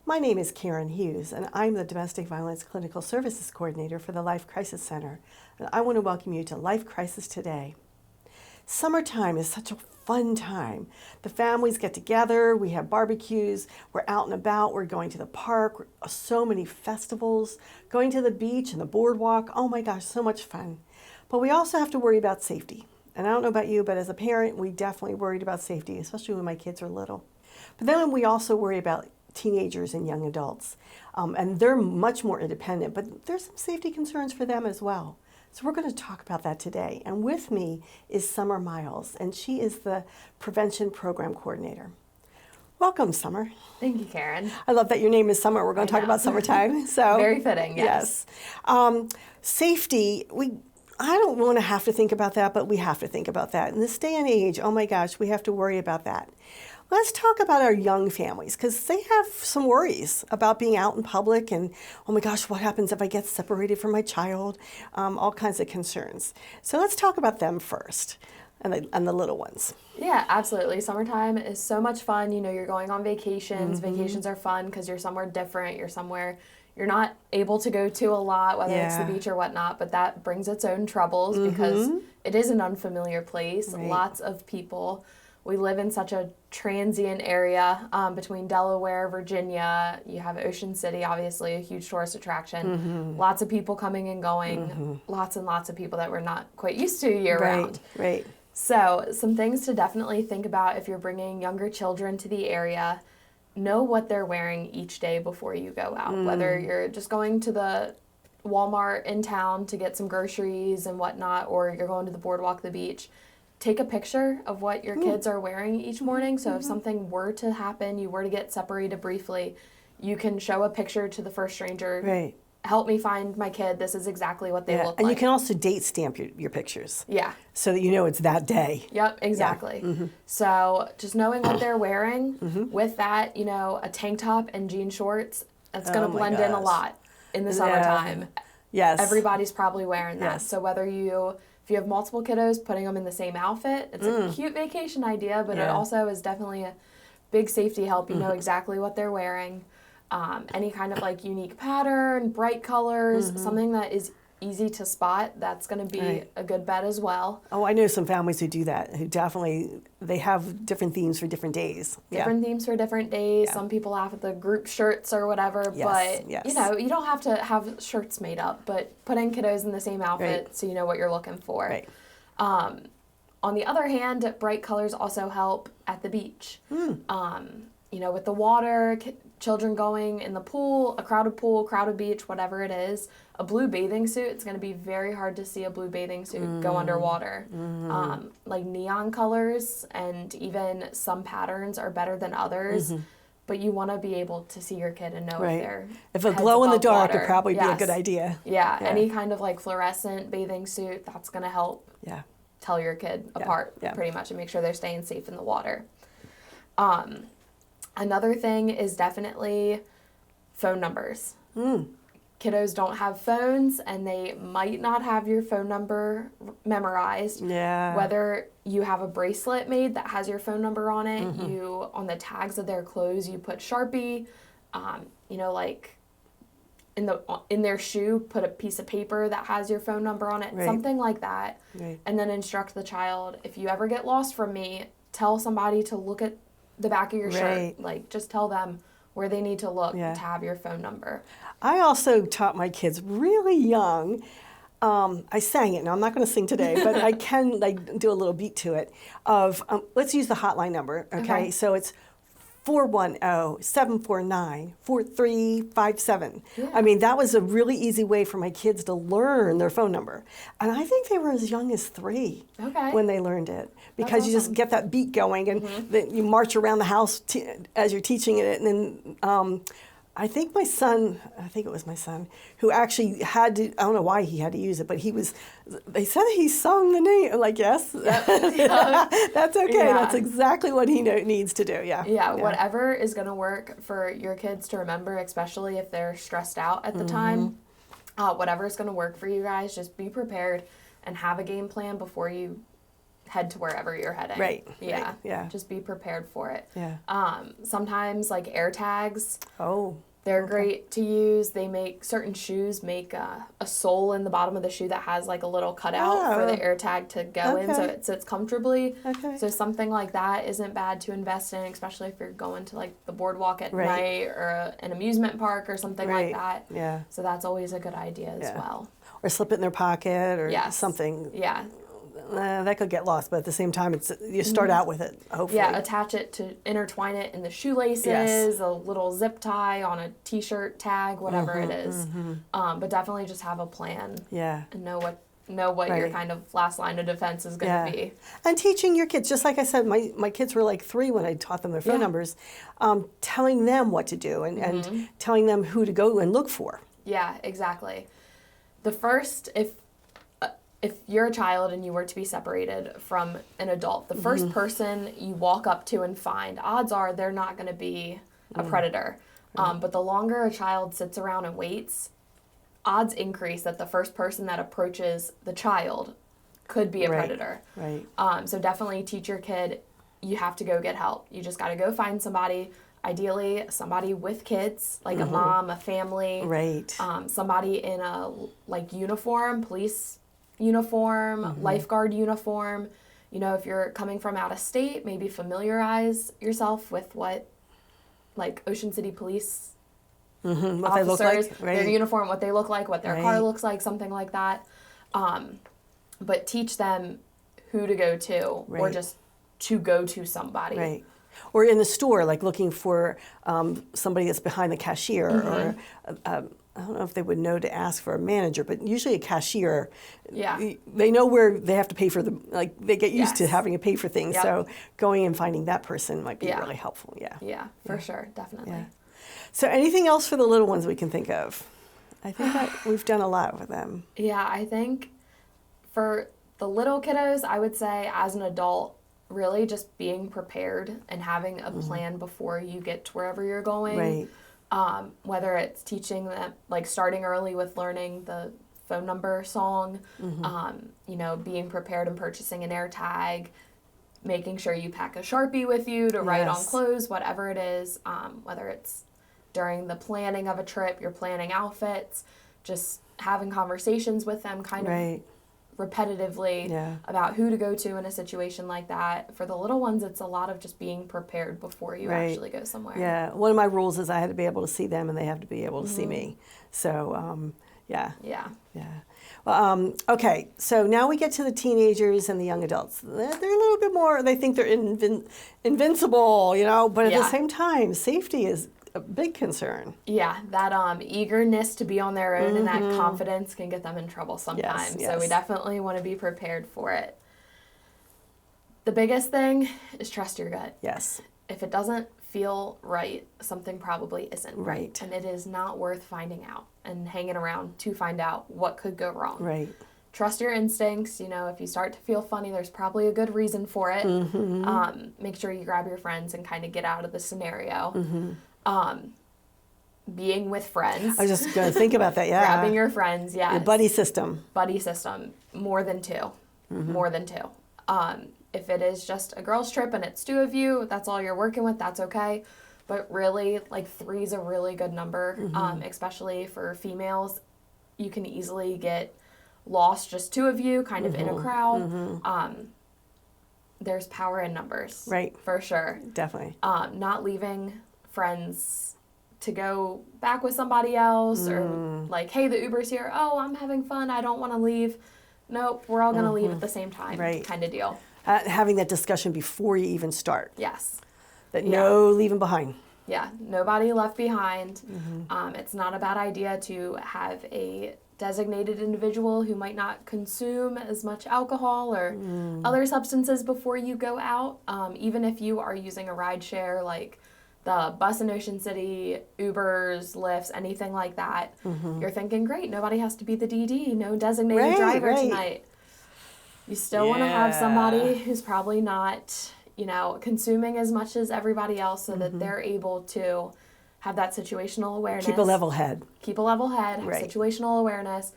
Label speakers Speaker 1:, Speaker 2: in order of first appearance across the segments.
Speaker 1: My name is Karen Hughes, and I'm the Domestic Violence Clinical Services Coordinator for the Life Crisis Center. And I want to welcome you to Life Crisis Today. Summertime is such a fun time. The families get together, we have barbecues, we're out and about, we're going to the park, so many festivals, going to the beach and the boardwalk. Oh my gosh, so much fun. But we also have to worry about safety. And I don't know about you, but as a parent, we definitely worried about safety, especially when my kids are little. But then we also worry about teenagers and young adults. And they're much more independent, but there's some safety concerns for them as well. So we're going to talk about that today. And with me is Summer Miles, and she is the Prevention Program Coordinator. Welcome, Summer.
Speaker 2: Thank you, Karen.
Speaker 1: I love that your name is Summer. We're going to talk about summertime. So
Speaker 2: very fitting, yes.
Speaker 1: Safety, I don't want to have to think about that, but we have to think about that. In this day and age, oh my gosh, we have to worry about that. Let's talk about our young families, because they have some worries about being out in public and, oh my gosh, what happens if I get separated from my child? All kinds of concerns. So let's talk about them first, and the little ones.
Speaker 2: Yeah, absolutely. Summertime is so much fun. You know, you're going on vacations. Mm-hmm. Vacations are fun because you're somewhere different. You're somewhere you're not able to go to a lot, whether it's the beach or whatnot, but that brings its own troubles because it is an unfamiliar place. Right. Lots of people. We live in such a transient area between Delaware, Virginia. You have Ocean City, obviously, a huge tourist attraction. Mm-hmm. Lots of people coming and going. Lots and lots of people that we're not quite used to year-round.
Speaker 1: Right.
Speaker 2: So some things to definitely think about if you're bringing younger children to the area. Know what they're wearing each day before you go out. Whether you're just going to the Walmart in town to get some groceries and whatnot, or you're going to the boardwalk, the beach. Take a picture of what your kids are wearing each morning. So if something were to happen, you were to get separated briefly, you can show a picture to the first stranger.
Speaker 1: Right.
Speaker 2: Help me find my kid. This is exactly what they look like.
Speaker 1: And you can also date stamp your pictures.
Speaker 2: Yeah.
Speaker 1: So that you know it's that day.
Speaker 2: Yep, exactly. Yeah. So just knowing what they're wearing, with that, you know, a tank top and jean shorts, that's going to blend in a lot in the summertime.
Speaker 1: Yes.
Speaker 2: Everybody's probably wearing that.
Speaker 1: Yes.
Speaker 2: So whether if you have multiple kiddos, putting them in the same outfit, it's a cute vacation idea, but it also is definitely a big safety help. You know exactly what they're wearing. Any kind of like unique pattern, bright colors, something that is easy to spot, that's going to be a good bet as well.
Speaker 1: Oh, I know some families who do that, who they have different themes for different days.
Speaker 2: Different themes for different days. Yeah. Some people have the group shirts or whatever, but you know, you don't have to have shirts made up, but putting kiddos in the same outfit so you know what you're looking for.
Speaker 1: Right.
Speaker 2: On the other hand, bright colors also help at the beach. You know, with the water, children going in the pool, crowded beach, whatever it is, a blue bathing suit, it's going to be very hard to see a blue bathing suit go underwater. Like neon colors and even some patterns are better than others, but you want to be able to see your kid and know
Speaker 1: if a glow in the dark
Speaker 2: water.
Speaker 1: would probably be a good idea.
Speaker 2: Yeah, any kind of like fluorescent bathing suit, that's going to help tell your kid apart pretty much and make sure they're staying safe in the water. Another thing is definitely phone numbers. Kiddos don't have phones, and they might not have your phone number memorized.
Speaker 1: Yeah.
Speaker 2: Whether you have a bracelet made that has your phone number on it, you on the tags of their clothes you put Sharpie. You know, like in their shoe, put a piece of paper that has your phone number on it, something like that. Right. And then instruct the child, if you ever get lost from me, tell somebody to look at the back of your shirt. Like, just tell them where they need to look to have your phone number.
Speaker 1: I also taught my kids really young. I sang it. Now, I'm not going to sing today, but I can do a little beat to it. Let's use the hotline number, okay? So it's 410-749-4357. Yeah. I mean, that was a really easy way for my kids to learn their phone number. And I think they were as young as 3 when they learned it. Because you just get that beat going, and then you march around the house as you're teaching it. And then I think it was my son, who actually had to, I don't know why he had to use it, but they said he sung the name. I'm like, yes, that's okay. Yeah. That's exactly what he needs to do,
Speaker 2: Yeah, whatever is going to work for your kids to remember, especially if they're stressed out at the time. Whatever is going to work for you guys, just be prepared and have a game plan before you head to wherever you're heading.
Speaker 1: Right.
Speaker 2: Yeah.
Speaker 1: Right. Yeah.
Speaker 2: Just be prepared for it.
Speaker 1: Yeah.
Speaker 2: Sometimes like air tags.
Speaker 1: Oh.
Speaker 2: They're great to use. They make certain shoes make a sole in the bottom of the shoe that has like a little cutout for the air tag to go in, so it sits comfortably.
Speaker 1: Okay.
Speaker 2: So something like that isn't bad to invest in, especially if you're going to like the boardwalk at night or an amusement park or something like that.
Speaker 1: Yeah.
Speaker 2: So that's always a good idea as well.
Speaker 1: Or slip it in their pocket or something.
Speaker 2: Yeah.
Speaker 1: That could get lost, but at the same time, you start out with it, hopefully.
Speaker 2: Yeah, attach it to intertwine it in the shoelaces, a little zip tie on a t-shirt tag, whatever it is. But definitely just have a plan.
Speaker 1: Yeah.
Speaker 2: And know what your kind of last line of defense is going to be.
Speaker 1: And teaching your kids, just like I said, my kids were like 3 when I taught them their phone numbers, telling them what to do and telling them who to go and look for.
Speaker 2: Yeah, exactly. The first, if you're a child and you were to be separated from an adult, the first person you walk up to and find, odds are they're not going to be a predator. But the longer a child sits around and waits, odds increase that the first person that approaches the child could be a predator.
Speaker 1: Right.
Speaker 2: So definitely teach your kid, you have to go get help. You just got to go find somebody, ideally somebody with kids, like a mom, a family.
Speaker 1: Right.
Speaker 2: Somebody in a like uniform, police uniform, lifeguard uniform. You know, if you're coming from out of state, maybe familiarize yourself with what like Ocean City police
Speaker 1: What
Speaker 2: officers,
Speaker 1: they look like,
Speaker 2: their uniform, what they look like, what their car looks like, something like that. But teach them who to go to or just to go to somebody.
Speaker 1: Right. Or in the store, like looking for somebody that's behind the cashier or I don't know if they would know to ask for a manager, but usually a cashier, they know where they have to pay for they get used to having to pay for things. So going and finding that person might be really helpful. Yeah,
Speaker 2: for sure, definitely.
Speaker 1: Yeah. So anything else for the little ones we can think of? I think we've done a lot with them.
Speaker 2: Yeah, I think for the little kiddos, I would say as an adult, really just being prepared and having a plan before you get to wherever you're going.
Speaker 1: Right.
Speaker 2: Whether it's teaching them, like starting early with learning the phone number song, you know, being prepared and purchasing an air tag, making sure you pack a Sharpie with you to write on clothes, whatever it is, whether it's during the planning of a trip, you're planning outfits, just having conversations with them kind of repetitively about who to go to in a situation like that. For the little ones, it's a lot of just being prepared before you actually go somewhere.
Speaker 1: Yeah, one of my rules is I had to be able to see them and they have to be able to see me. So, yeah. Well, okay, so now we get to the teenagers and the young adults. They're a little bit more, they think they're invincible, you know, but at the same time, safety is a big concern.
Speaker 2: Yeah, that eagerness to be on their own and that confidence can get them in trouble sometimes.
Speaker 1: Yes.
Speaker 2: So we definitely want to be prepared for it. The biggest thing is trust your gut.
Speaker 1: Yes.
Speaker 2: If it doesn't feel right, something probably isn't
Speaker 1: Right.
Speaker 2: And it is not worth finding out and hanging around to find out what could go wrong.
Speaker 1: Right.
Speaker 2: Trust your instincts. You know, if you start to feel funny, there's probably a good reason for it. Make sure you grab your friends and kind of get out of the scenario. Being with friends.
Speaker 1: I was just going to think about that,
Speaker 2: Grabbing your friends,
Speaker 1: The buddy system.
Speaker 2: Buddy system. More than 2. More than 2. If it is just a girls' trip and it's 2 of you, that's all you're working with, that's okay. But really, like 3 is a really good number, especially for females. You can easily get lost, just 2 of you, kind of in a crowd. There's power in numbers.
Speaker 1: Right.
Speaker 2: For sure.
Speaker 1: Definitely.
Speaker 2: Not leaving friends to go back with somebody else or like, hey, the Uber's here. Oh, I'm having fun. I don't want to leave. Nope, we're all going to leave at the same time kind of deal.
Speaker 1: Having that discussion before you even start.
Speaker 2: Yes.
Speaker 1: That no leaving behind.
Speaker 2: Yeah, nobody left behind. It's not a bad idea to have a designated individual who might not consume as much alcohol or other substances before you go out. Even if you are using a ride share like the bus in Ocean City, Ubers, Lyfts, anything like that, you're thinking, great, nobody has to be the DD, no designated driver tonight. You still want to have somebody who's probably not, you know, consuming as much as everybody else so that they're able to have that situational awareness.
Speaker 1: Keep a level head.
Speaker 2: Have situational awareness,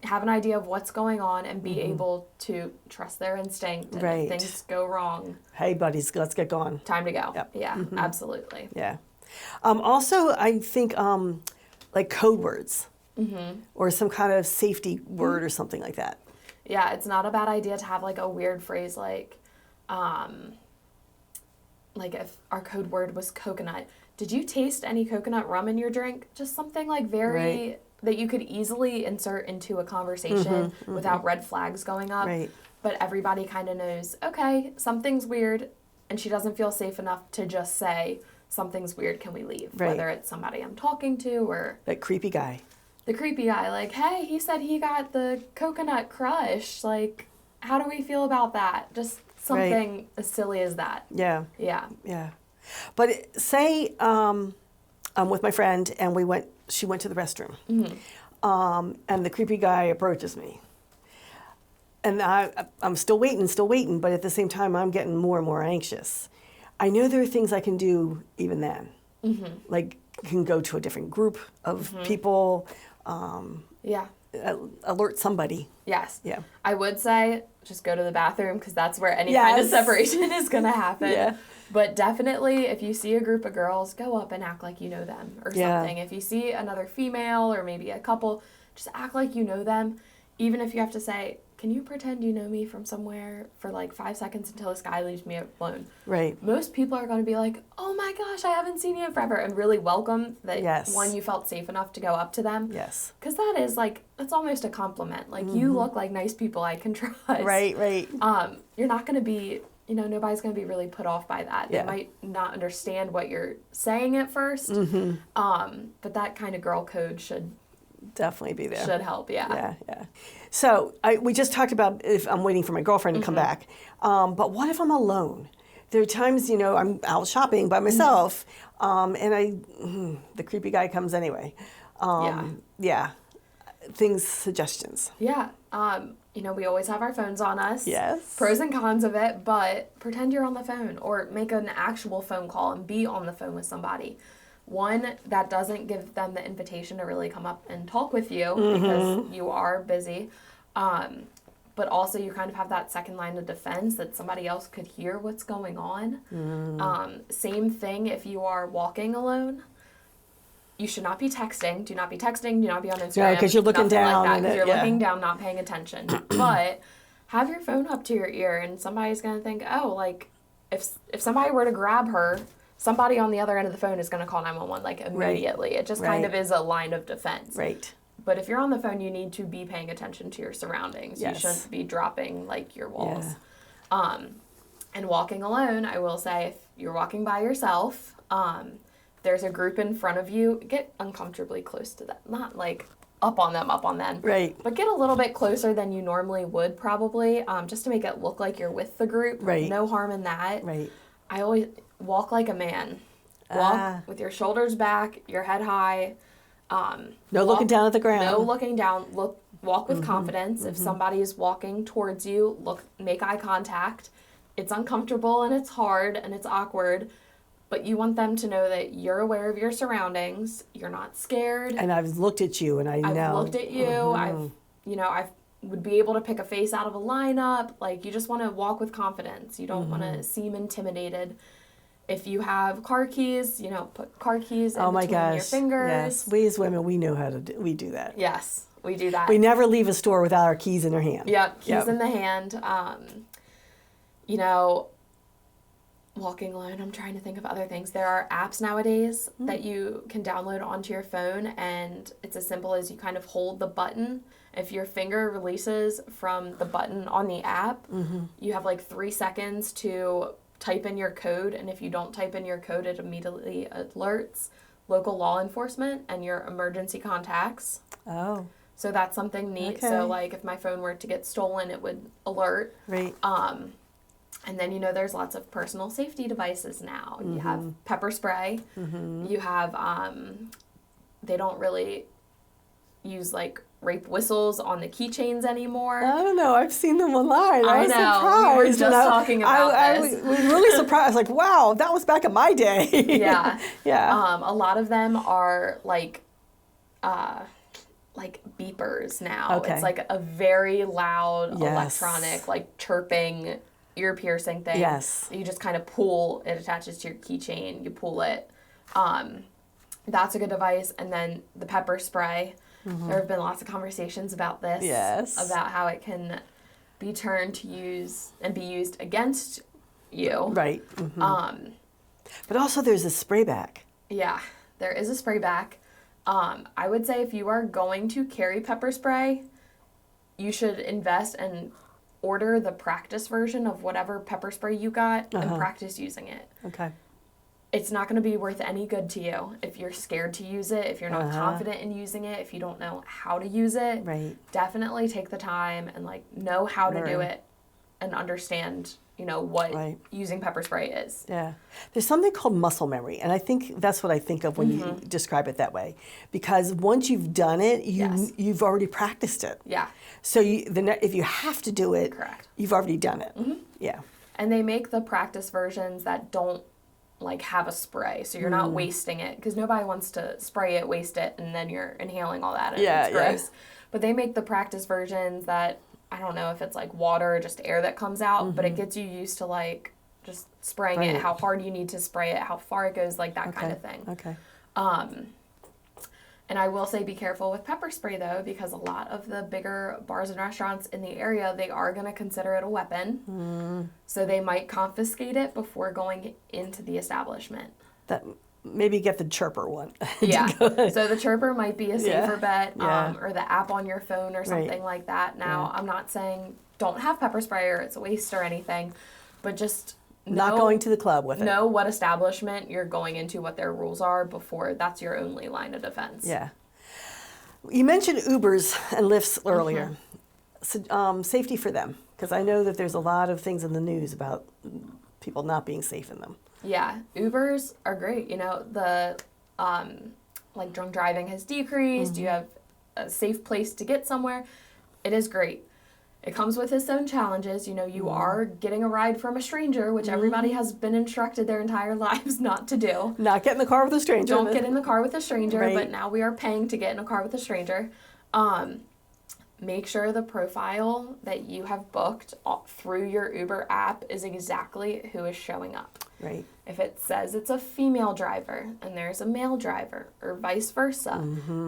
Speaker 2: have an idea of what's going on and be able to trust their instinct. And if things go wrong,
Speaker 1: hey, buddies, let's get going.
Speaker 2: Time to go.
Speaker 1: Yep.
Speaker 2: Yeah, absolutely.
Speaker 1: Yeah. Also, I think like code words or some kind of safety word or something like that.
Speaker 2: Yeah, it's not a bad idea to have like a weird phrase like if our code word was coconut. Did you taste any coconut rum in your drink? Just something like very that you could easily insert into a conversation without red flags going up.
Speaker 1: Right.
Speaker 2: But everybody kind of knows, okay, something's weird, and she doesn't feel safe enough to just say, something's weird, can we leave?
Speaker 1: Right.
Speaker 2: Whether it's somebody I'm talking to or...
Speaker 1: That creepy guy.
Speaker 2: The creepy guy, like, hey, he said he got the coconut crush. Like, how do we feel about that? Just something as silly as that.
Speaker 1: Yeah.
Speaker 2: Yeah.
Speaker 1: Yeah. But say I'm with my friend and she went to the restroom. And the creepy guy approaches me. And I'm still waiting, but at the same time, I'm getting more and more anxious. I know there are things I can do even then. Like, can go to a different group of people.
Speaker 2: Yeah.
Speaker 1: Alert somebody.
Speaker 2: Yes.
Speaker 1: Yeah.
Speaker 2: I would say just go to the bathroom because that's where any kind of separation is going to happen.
Speaker 1: Yeah.
Speaker 2: But definitely, if you see a group of girls, go up and act like you know them or something. If you see another female or maybe a couple, just act like you know them. Even if you have to say, can you pretend you know me from somewhere for like 5 seconds until this guy leaves me alone?
Speaker 1: Right.
Speaker 2: Most people are going to be like, oh my gosh, I haven't seen you in forever, and really welcome that one, you felt safe enough to go up to them.
Speaker 1: Yes.
Speaker 2: Because that is like, it's almost a compliment. Like, you look like nice people I can trust.
Speaker 1: Right.
Speaker 2: You're not going to be, nobody's going to be really put off by that.
Speaker 1: Yeah.
Speaker 2: They might not understand what you're saying at first. But that kind of girl code should
Speaker 1: definitely be there.
Speaker 2: Should help, yeah.
Speaker 1: Yeah. So we just talked about if I'm waiting for my girlfriend to come back. But what if I'm alone? There are times, I'm out shopping by myself, and the creepy guy comes anyway. Suggestions.
Speaker 2: Yeah. We always have our phones on us.
Speaker 1: Yes.
Speaker 2: Pros and cons of it, but pretend you're on the phone or make an actual phone call and be on the phone with somebody. One, that doesn't give them the invitation to really come up and talk with you because you are busy. But also you kind of have that second line of defense that somebody else could hear what's going on. Same thing if you are walking alone. You should not be texting. Do not be texting. Do not be on Instagram.
Speaker 1: Yeah, because you're looking down.
Speaker 2: Like that, you're looking down, not paying attention. But have your phone up to your ear, and somebody's going to think, oh, like, if somebody were to grab her, somebody on the other end of the phone is going to call 911, like, immediately. It just kind of is a line of defense.
Speaker 1: Right.
Speaker 2: But if you're on the phone, you need to be paying attention to your surroundings.
Speaker 1: Yes.
Speaker 2: You shouldn't be dropping, like, your walls. Yeah. And walking alone, I will say, if you're walking by yourself, there's a group in front of you, get uncomfortably close to them. Not, like, up on them.
Speaker 1: Right.
Speaker 2: But get a little bit closer than you normally would, probably, just to make it look like you're with the group.
Speaker 1: Right.
Speaker 2: No harm in that.
Speaker 1: Right.
Speaker 2: I always walk like a man. Walk with your shoulders back, your head high.
Speaker 1: No looking down at the ground.
Speaker 2: No looking down. Walk with confidence. If somebody is walking towards you, make eye contact. It's uncomfortable and it's hard and it's awkward, but you want them to know that you're aware of your surroundings. You're not scared.
Speaker 1: And I've looked at you, and I've
Speaker 2: looked at you. I would be able to pick a face out of a lineup. Like, you just want to walk with confidence. You don't want to seem intimidated. If you have car keys, put car keys in between your fingers.
Speaker 1: Yes, we as women, we know how to we do that.
Speaker 2: Yes, we do that.
Speaker 1: We never leave a store without our keys in our hand.
Speaker 2: Yep, keys in the hand. Walking alone, I'm trying to think of other things. There are apps nowadays that you can download onto your phone, and it's as simple as you kind of hold the button. If your finger releases from the button on the app, you have like 3 seconds to type in your code, and if you don't type in your code, it immediately alerts local law enforcement and your emergency contacts.
Speaker 1: Oh.
Speaker 2: So that's something neat.
Speaker 1: Okay.
Speaker 2: So like if my phone were to get stolen, it would alert.
Speaker 1: Right.
Speaker 2: And then, there's lots of personal safety devices now. You have pepper spray. You have, they don't really use, like, rape whistles on the keychains anymore.
Speaker 1: I don't know. I've seen them online.
Speaker 2: I
Speaker 1: was
Speaker 2: know.
Speaker 1: surprised.
Speaker 2: We were just talking about this.
Speaker 1: I was really surprised. Like, wow, that was back in my day.
Speaker 2: Yeah.
Speaker 1: Yeah.
Speaker 2: A lot of them are, like like beepers now.
Speaker 1: Okay.
Speaker 2: It's like a very loud
Speaker 1: Yes.
Speaker 2: electronic, like chirping, ear piercing thing.
Speaker 1: Yes.
Speaker 2: You just kind of pull, it attaches to your keychain, you pull it. That's a good device. And then the pepper spray. There have been lots of conversations about this.
Speaker 1: Yes.
Speaker 2: About how it can be turned to use and be used against you.
Speaker 1: Right. Mm-hmm. But also there's a spray back.
Speaker 2: Yeah, there is a spray back. I would say if you are going to carry pepper spray, you should invest and order the practice version of whatever pepper spray you got and practice using it.
Speaker 1: Okay.
Speaker 2: It's not going to be worth any good to you if you're scared to use it, if you're not confident in using it, if you don't know how to use it.
Speaker 1: Right.
Speaker 2: Definitely take the time and like know how to do
Speaker 1: Learn.
Speaker 2: it and understand, you know, what using pepper spray is.
Speaker 1: Yeah. There's something called muscle memory, and I think that's what I think of when you describe it that way. Because once you've done it, you've already practiced it.
Speaker 2: Yeah.
Speaker 1: So if you have to do it,
Speaker 2: Correct.
Speaker 1: you've already done it. Yeah.
Speaker 2: And they make the practice versions that don't like have a spray, so you're not wasting it, because nobody wants to spray it, waste it, and then you're inhaling all that and it's gross. But they make the practice versions that, I don't know if it's like water or just air that comes out, but it gets you used to like just spraying it, how hard you need to spray it, how far it goes, like that kind of thing.
Speaker 1: Okay.
Speaker 2: And I will say be careful with pepper spray though, because a lot of the bigger bars and restaurants in the area, they are going to consider it a weapon. So they might confiscate it before going into the establishment.
Speaker 1: That maybe get the chirper one.
Speaker 2: Yeah. So the chirper might be a safer bet,
Speaker 1: Yeah.
Speaker 2: or the app on your phone or something like that. Now, I'm not saying don't have pepper spray or it's a waste or anything, but just
Speaker 1: Not going to the club with it.
Speaker 2: know what establishment you're going into, what their rules are before that's your only line of defense.
Speaker 1: Yeah. You mentioned Ubers and Lyfts earlier. So, safety for them, because I know that there's a lot of things in the news about people not being safe in them.
Speaker 2: Yeah, Ubers are great. You know, the like drunk driving has decreased. You have a safe place to get somewhere. It is great. It comes with its own challenges. You know, you are getting a ride from a stranger, which everybody has been instructed their entire lives not to do.
Speaker 1: Not get in the car with a stranger.
Speaker 2: Don't get in the car with a stranger,
Speaker 1: Right.
Speaker 2: but now we are paying to get in a car with a stranger. Make sure the profile that you have booked through your Uber app is exactly who is showing up.
Speaker 1: Right.
Speaker 2: If it says it's a female driver and there's a male driver, or vice versa,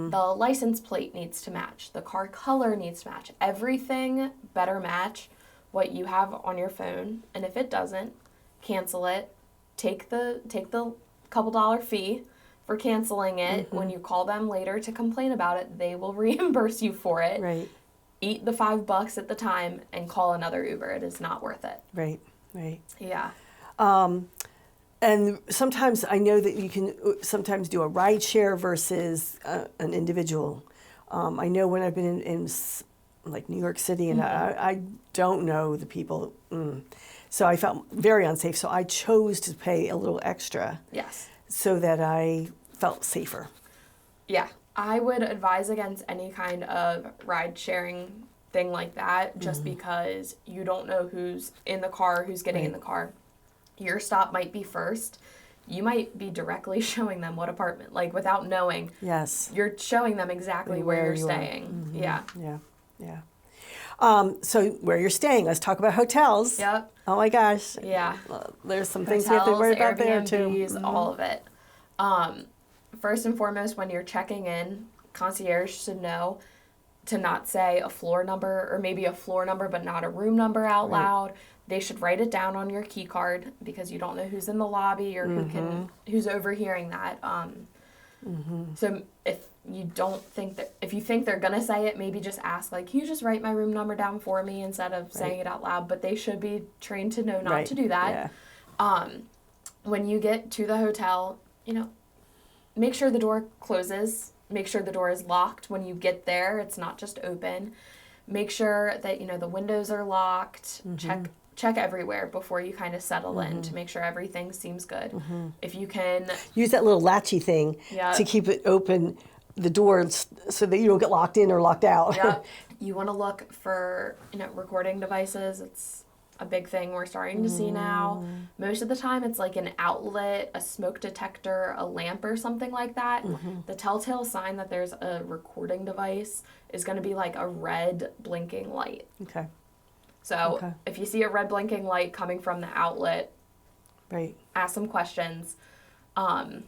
Speaker 2: the license plate needs to match. The car color needs to match. Everything better match what you have on your phone. And if it doesn't, cancel it. Take the couple dollar fee for canceling it. When you call them later to complain about it, they will reimburse you for it.
Speaker 1: Right.
Speaker 2: Eat the $5 at the time and call another Uber. It is not worth it.
Speaker 1: Right. Right.
Speaker 2: Yeah.
Speaker 1: And sometimes I know that you can sometimes do a ride share versus an individual. I know when I've been in like New York City, and I don't know the people, so I felt very unsafe. So I chose to pay a little extra.
Speaker 2: Yes.
Speaker 1: So that I felt safer.
Speaker 2: Yeah. I would advise against any kind of ride sharing thing like that, just because you don't know who's in the car, who's getting in the car. Your stop might be first. You might be directly showing them what apartment, like without knowing.
Speaker 1: Yes.
Speaker 2: You're showing them exactly where you're staying. Yeah.
Speaker 1: Yeah. Yeah. So where you're staying, let's talk about hotels.
Speaker 2: Yep.
Speaker 1: Oh my gosh.
Speaker 2: Yeah.
Speaker 1: There's some things we have to worry about there too.
Speaker 2: Airbnbs, all of it. First and foremost, when you're checking in, concierge should know to not say a floor number, or maybe a floor number but not a room number out loud. They should write it down on your key card, because you don't know who's in the lobby or who's overhearing that. So if you think they're gonna say it, maybe just ask, like, can you just write my room number down for me, instead of saying it out loud. But they should be trained to know not to do that.
Speaker 1: Yeah.
Speaker 2: When you get to the hotel, you know, make sure the door closes. Make sure the door is locked when you get there. It's not just open. Make sure that, you know, the windows are locked. Check everywhere before you kind of settle in to make sure everything seems good. If you can
Speaker 1: use that little latchy thing to keep it open, the door, so that you don't get locked in or locked out.
Speaker 2: Yep. You want to look for, you know, recording devices. It's a big thing we're starting to see now. Most of the time it's like an outlet, a smoke detector, a lamp or something like that. The telltale sign that there's a recording device is going to be like a red blinking light.
Speaker 1: Okay.
Speaker 2: So if you see a red blinking light coming from the outlet,
Speaker 1: right,
Speaker 2: ask some questions.
Speaker 1: I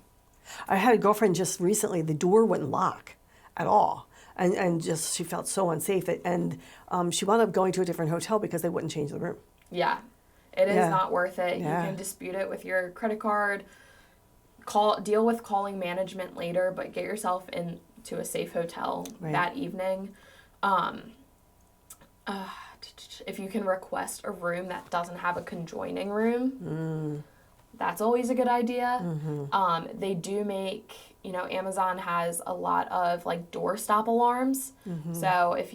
Speaker 1: had a girlfriend just recently, the door wouldn't lock at all. And just she felt so unsafe that, and she wound up going to a different hotel because they wouldn't change the room.
Speaker 2: Yeah, it is not worth it.
Speaker 1: Yeah.
Speaker 2: You can dispute it with your credit card. Deal with calling management later, but get yourself into a safe hotel that evening. If you can request a room that doesn't have a conjoining room, that's always a good idea. They do make, Amazon has a lot of like door stop alarms. So if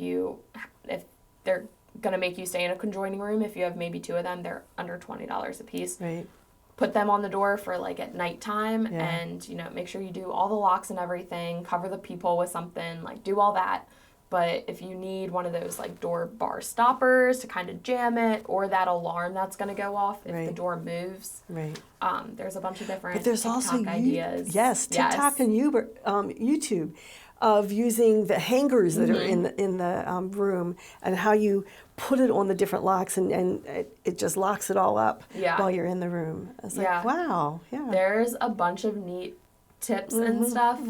Speaker 2: they're going to make you stay in a conjoining room, if you have maybe 2 of them, they're under $20 a piece.
Speaker 1: Right.
Speaker 2: Put them on the door for like at nighttime and, make sure you do all the locks and everything, cover the peephole with something, like do all that. But if you need one of those like door bar stoppers to kind of jam it, or that alarm that's going to go off if the door moves, there's a bunch of different
Speaker 1: but there's
Speaker 2: TikTok
Speaker 1: also
Speaker 2: ideas.
Speaker 1: TikTok and YouTube of using the hangers that are in the room, and how you put it on the different locks, and it just locks it all up while you're in the room. It's like, wow,
Speaker 2: There's a bunch of neat tips and stuff.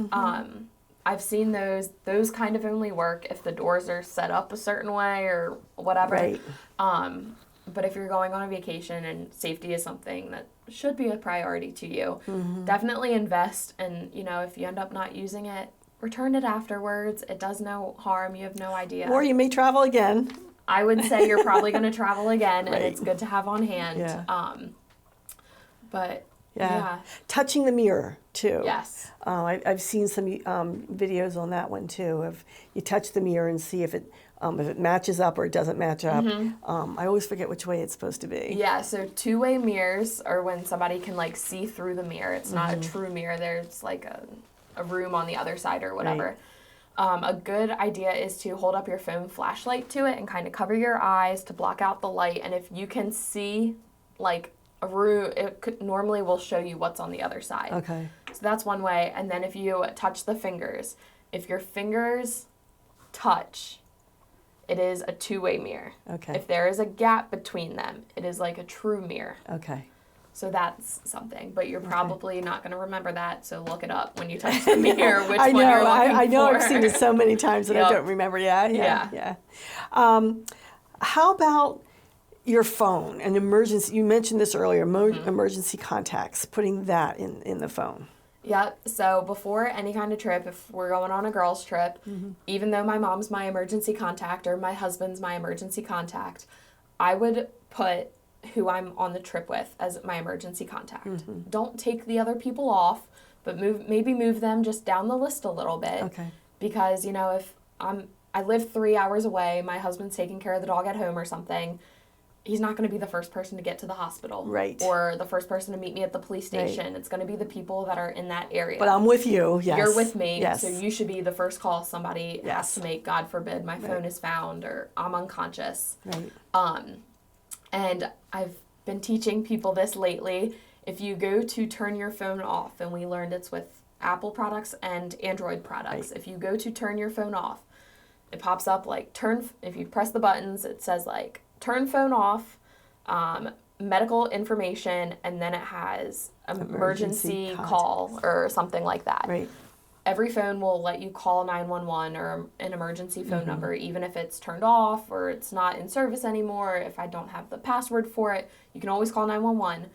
Speaker 2: I've seen those kind of only work if the doors are set up a certain way or whatever.
Speaker 1: Right.
Speaker 2: But if you're going on a vacation and safety is something that should be a priority to you, definitely invest. And, if you end up not using it, return it afterwards. It does no harm. You have no idea.
Speaker 1: Or you may travel again.
Speaker 2: I would say you're probably going to travel again, and it's good to have on hand.
Speaker 1: Yeah.
Speaker 2: But
Speaker 1: touching the mirror too.
Speaker 2: Yes.
Speaker 1: I've seen some videos on that one too. Of you touch the mirror and see if it matches up or it doesn't match up. I always forget which way it's supposed to be.
Speaker 2: Yeah. So 2-way mirrors are when somebody can like see through the mirror. It's not a true mirror. There's like a room on the other side or whatever. A good idea is to hold up your phone flashlight to it and kind of cover your eyes to block out the light. And if you can see like a room, normally will show you what's on the other side.
Speaker 1: Okay.
Speaker 2: So that's one way. And then if you touch the fingers, if your fingers touch, it is a 2-way mirror.
Speaker 1: Okay.
Speaker 2: If there is a gap between them, it is like a true mirror.
Speaker 1: Okay.
Speaker 2: So that's something, but you're probably not going to remember that. So look it up when you touch the mirror. Which
Speaker 1: I know.
Speaker 2: one you're looking
Speaker 1: I know.
Speaker 2: for.
Speaker 1: I've seen it so many times that I don't remember. Yeah. How about your phone and emergency? You mentioned this earlier. Emergency contacts. Putting that in the phone.
Speaker 2: Yep. So before any kind of trip, if we're going on a girls' trip, even though my mom's my emergency contact or my husband's my emergency contact, I would put who I'm on the trip with as my emergency contact. Don't take the other people off, but maybe move them just down the list a little bit.
Speaker 1: Okay.
Speaker 2: Because, if I live 3 hours away, my husband's taking care of the dog at home or something, he's not going to be the first person to get to the hospital.
Speaker 1: Right.
Speaker 2: Or the first person to meet me at the police station.
Speaker 1: Right.
Speaker 2: It's going to be the people that are in that area.
Speaker 1: But I'm with you, yes.
Speaker 2: You're with me,
Speaker 1: yes.
Speaker 2: so you should be the first call somebody has to make. God forbid my phone is found or I'm unconscious.
Speaker 1: Right.
Speaker 2: And I've been teaching people this lately. If you go to turn your phone off, and we learned it's with Apple products and Android products. If you go to turn your phone off, it pops up like if you press the buttons, it says like turn phone off, medical information, and then it has emergency call or something like that.
Speaker 1: Right.
Speaker 2: Every phone will let you call 911 or an emergency phone number, even if it's turned off or it's not in service anymore. If I don't have the password for it, you can always call 911.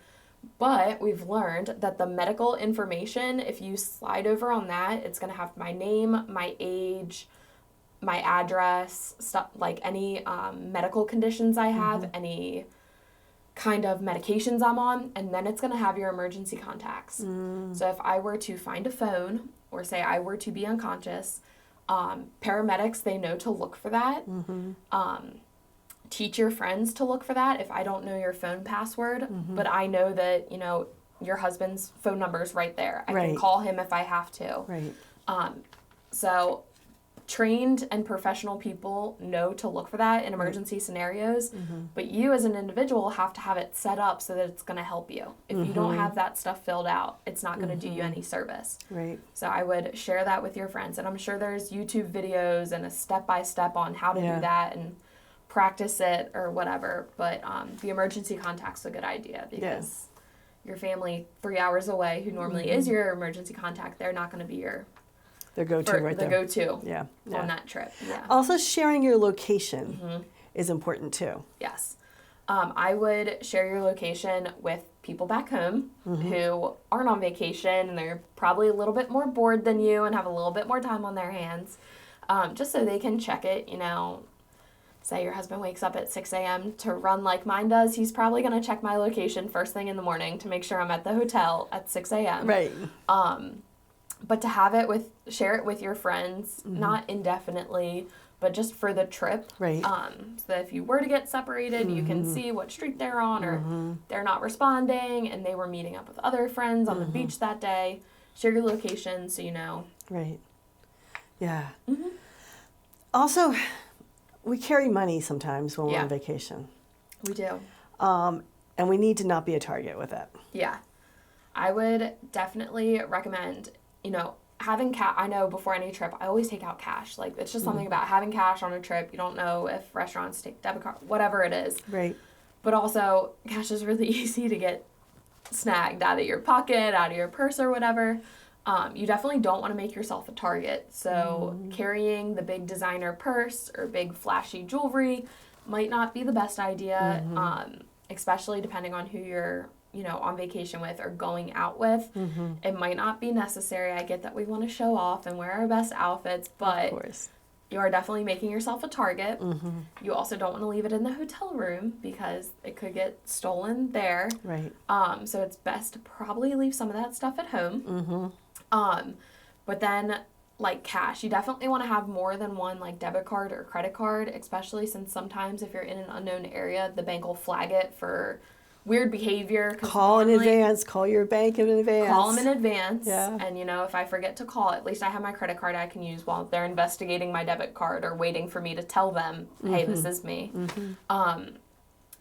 Speaker 2: But we've learned that the medical information, if you slide over on that, it's going to have my name, my age, my address, stuff like any medical conditions I have, any kind of medications I'm on, and then it's going to have your emergency contacts. So if I were to find a phone, or say I were to be unconscious, paramedics, they know to look for that. Teach your friends to look for that. If I don't know your phone password, but I know that, your husband's phone number is right there. I can call him if I have to.
Speaker 1: Right.
Speaker 2: So trained and professional people know to look for that in emergency scenarios, but you as an individual have to have it set up so that it's going to help you. If you don't have that stuff filled out, it's not going to do you any service.
Speaker 1: Right.
Speaker 2: So I would share that with your friends, and I'm sure there's YouTube videos and a step-by-step on how to do that and practice it or whatever, but the emergency contact's a good idea because your family 3 hours away, who normally is your emergency contact, they're not going to be your
Speaker 1: go-to right there.
Speaker 2: The go-to
Speaker 1: Yeah.
Speaker 2: on that trip. Yeah.
Speaker 1: Also, sharing your location is important too.
Speaker 2: Yes. I would share your location with people back home who aren't on vacation and they're probably a little bit more bored than you and have a little bit more time on their hands, just so they can check it. You know, say your husband wakes up at 6 a.m. to run like mine does, he's probably going to check my location first thing in the morning to make sure I'm at the hotel at 6 a.m.
Speaker 1: Right.
Speaker 2: But to share it with your friends, not indefinitely, but just for the trip.
Speaker 1: Right.
Speaker 2: So that if you were to get separated, you can see what street they're on, or they're not responding and they were meeting up with other friends on the beach that day. Share your location so you know.
Speaker 1: Right. Yeah. Also, we carry money sometimes when we're on vacation.
Speaker 2: We do.
Speaker 1: And we need to not be a target with it.
Speaker 2: Yeah. I would definitely recommend, you know, having cash. I know before any trip, I always take out cash. Like, it's just something about having cash on a trip. You don't know if restaurants take debit card, whatever it is.
Speaker 1: Right.
Speaker 2: But also, cash is really easy to get snagged out of your pocket, out of your purse or whatever. You definitely don't want to make yourself a target. So carrying the big designer purse or big flashy jewelry might not be the best idea, especially depending on who you're, you know, on vacation with or going out with. It might not be necessary. I get that we want to show off and wear our best outfits, but
Speaker 1: Of course.
Speaker 2: you are definitely making yourself a target. You also don't want to leave it in the hotel room because it could get stolen there.
Speaker 1: Right.
Speaker 2: So it's best to probably leave some of that stuff at home. But then, like, cash, you definitely want to have more than one, like, debit card or credit card, especially since sometimes if you're in an unknown area, the bank will flag it for weird behavior.
Speaker 1: Call in advance. Call your bank in advance.
Speaker 2: Call them in advance.
Speaker 1: Yeah.
Speaker 2: And, you know, if I forget to call, at least I have my credit card I can use while they're investigating my debit card or waiting for me to tell them, hey, this is me. And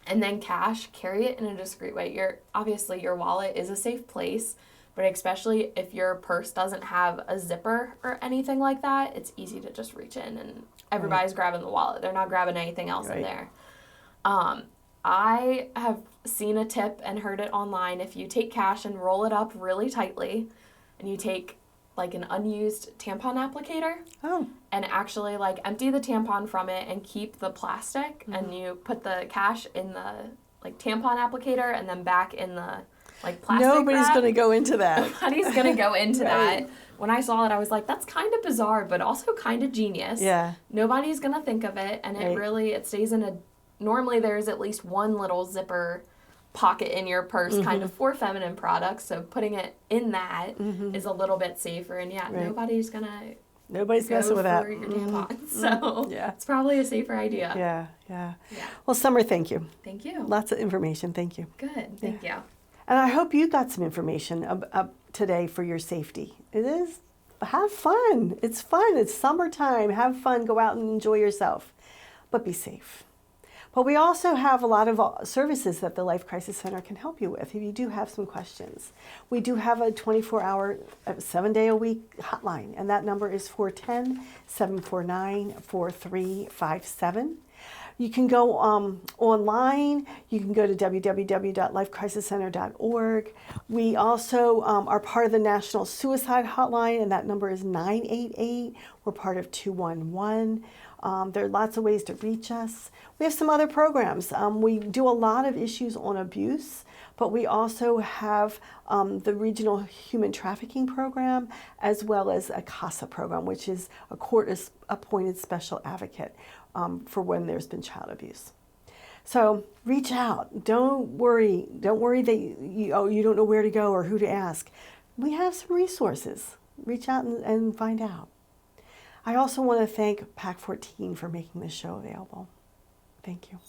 Speaker 2: then cash, carry it in a discreet way. Obviously, your wallet is a safe place, but especially if your purse doesn't have a zipper or anything like that, it's easy to just reach in and everybody's grabbing the wallet. They're not grabbing anything else in there. I have seen a tip and heard it online. If you take cash and roll it up really tightly and you take like an unused tampon applicator and actually like empty the tampon from it and keep the plastic and you put the cash in the like tampon applicator and then back in the like plastic
Speaker 1: Nobody's
Speaker 2: wrap.
Speaker 1: going to go into that.
Speaker 2: Nobody's going to go into that. When I saw it, I was like, that's kind of bizarre, but also kind of genius.
Speaker 1: Yeah.
Speaker 2: Nobody's going to think of it, and it stays in normally there's at least one little zipper pocket in your purse kind of for feminine products, so putting it in that is a little bit safer, and nobody's going to
Speaker 1: messing with that.
Speaker 2: Your tampons, so it's probably a safer idea.
Speaker 1: Yeah. Well, Summer, thank you.
Speaker 2: Thank you.
Speaker 1: Lots of information. Thank you.
Speaker 2: Good. Thank you.
Speaker 1: And I hope you got some information up today for your safety. It is, have fun. It's fun. It's summertime. Have fun. Go out and enjoy yourself. But be safe. But we also have a lot of services that the Life Crisis Center can help you with if you do have some questions. We do have a 24-hour, 7-day-a-week hotline, and that number is 410-749-4357. You can go online. You can go to www.lifecrisiscenter.org. We also are part of the National Suicide Hotline, and that number is 988. We're part of 211. There are lots of ways to reach us. We have some other programs. We do a lot of issues on abuse, but we also have the Regional Human Trafficking Program, as well as a CASA program, which is a court-appointed special advocate for when there's been child abuse. So reach out. Don't worry. Don't worry that you don't know where to go or who to ask. We have some resources. Reach out and find out. I also want to thank PAC 14 for making this show available. Thank you.